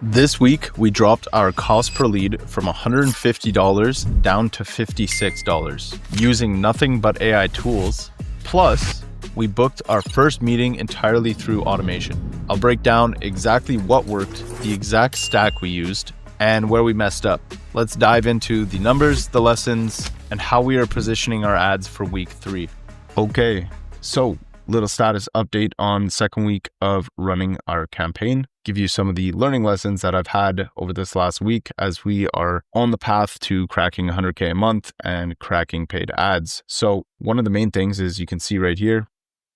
This week, we dropped our cost per lead from $150 down to $56 using nothing but AI tools. Plus, we booked our first meeting entirely through automation. I'll break down exactly what worked, the exact stack we used, and where we messed up. Let's dive into the numbers, the lessons, and how we are positioning our ads for week 3. Okay, so little status update on the second week of running our campaign. Give you some of the learning lessons that I've had over this last week as we are on the path to cracking 100K a month and cracking paid ads. So one of the main things is you can see right here,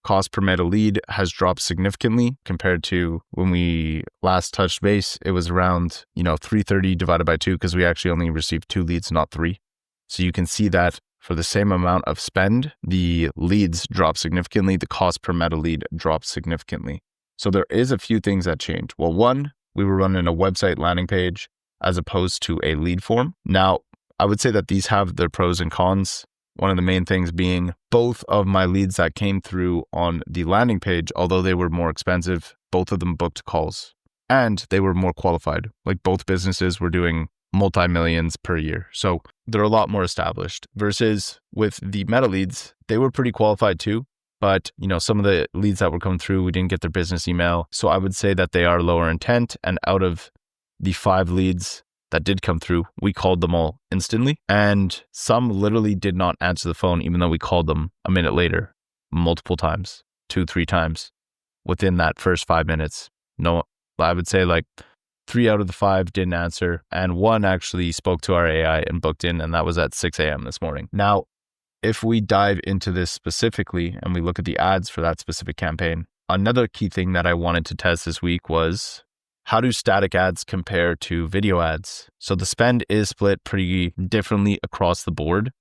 cost per meta lead has dropped significantly compared to when we last touched base. It was around, 330 divided by 2 because we actually only received 2 leads, not 3. So you can see that for the same amount of spend, the leads drop significantly, the cost per meta lead drops significantly. So there is a few things that change. Well, one, we were running a website landing page as opposed to a lead form. Now, I would say that these have their pros and cons. One of the main things being both of my leads that came through on the landing page, although they were more expensive, both of them booked calls and they were more qualified. Like both businesses were doing multi-millions per year. So they're a lot more established versus with the meta leads, they were pretty qualified too. But, some of the leads that were coming through, we didn't get their business email. So I would say that they are lower intent. And out of the 5 leads that did come through, we called them all instantly. And some literally did not answer the phone, even though we called them a minute later, multiple times, 2-3 times within that first 5 minutes. No, I would say like 3 out of the 5 didn't answer. And 1 actually spoke to our AI and booked in. And that was at 6 a.m. this morning. Now, if we dive into this specifically and we look at the ads for that specific campaign, another key thing that I wanted to test this week was how do static ads compare to video ads? So the spend is split pretty differently across the board.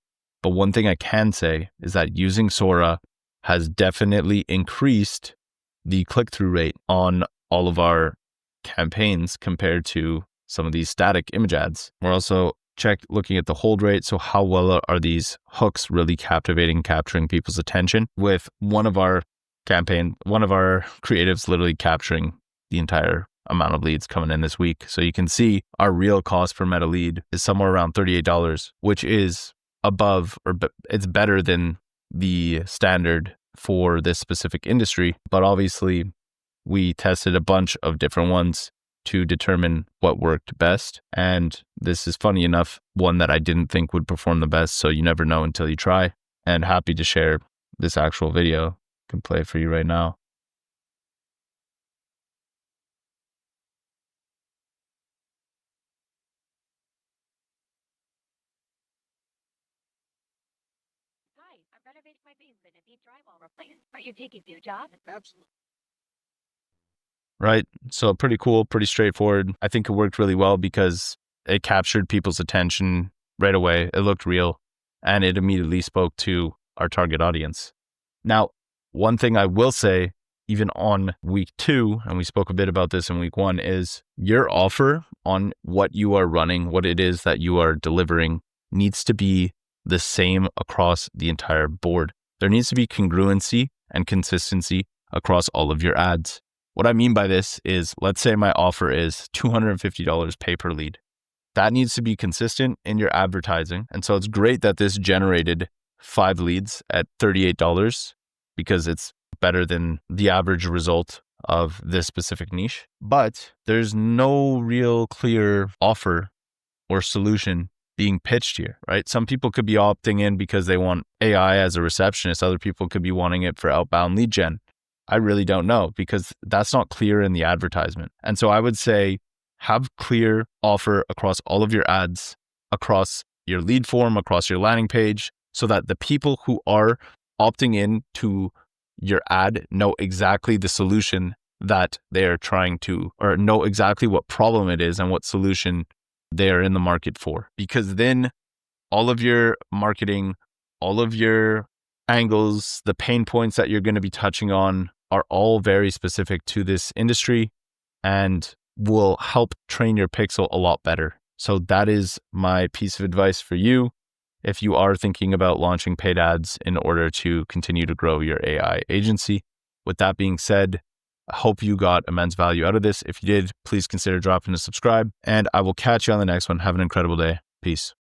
But one thing I can say is that using Sora has definitely increased the click-through rate on all of our campaigns compared to some of these static image ads. We're also looking at the hold rate. So how well are these hooks really capturing people's attention with one of our creatives literally capturing the entire amount of leads coming in this week. So you can see our real cost per meta lead is somewhere around $38, which is above it's better than the standard for this specific industry. But obviously we tested a bunch of different ones to determine what worked best. And this is funny enough, one that I didn't think would perform the best. So you never know until you try. And happy to share this actual video. I can play it for you right now. Hi, I'm renovating my basement and need drywall replaced. Are you taking new jobs? Absolutely. Right. So pretty cool, pretty straightforward. I think it worked really well because it captured people's attention right away. It looked real and it immediately spoke to our target audience. Now, one thing I will say, even on week 2, and we spoke a bit about this in week 1, is your offer on what you are running, what it is that you are delivering needs to be the same across the entire board. There needs to be congruency and consistency across all of your ads. What I mean by this is, let's say my offer is $250 pay per lead. That needs to be consistent in your advertising. And so it's great that this generated 5 leads at $38 because it's better than the average result of this specific niche. But there's no real clear offer or solution being pitched here, right? Some people could be opting in because they want AI as a receptionist. Other people could be wanting it for outbound lead gen. I really don't know because that's not clear in the advertisement. And so I would say have clear offer across all of your ads, across your lead form, across your landing page, so that the people who are opting in to your ad know exactly the solution that they are trying to, or know exactly what problem it is and what solution they are in the market for. Because then all of your marketing, all of your angles, the pain points that you're going to be touching on are all very specific to this industry and will help train your pixel a lot better. So that is my piece of advice for you if you are thinking about launching paid ads in order to continue to grow your AI agency. With that being said, I hope you got immense value out of this. If you did, please consider dropping a subscribe, and I will catch you on the next one. Have an incredible day. Peace.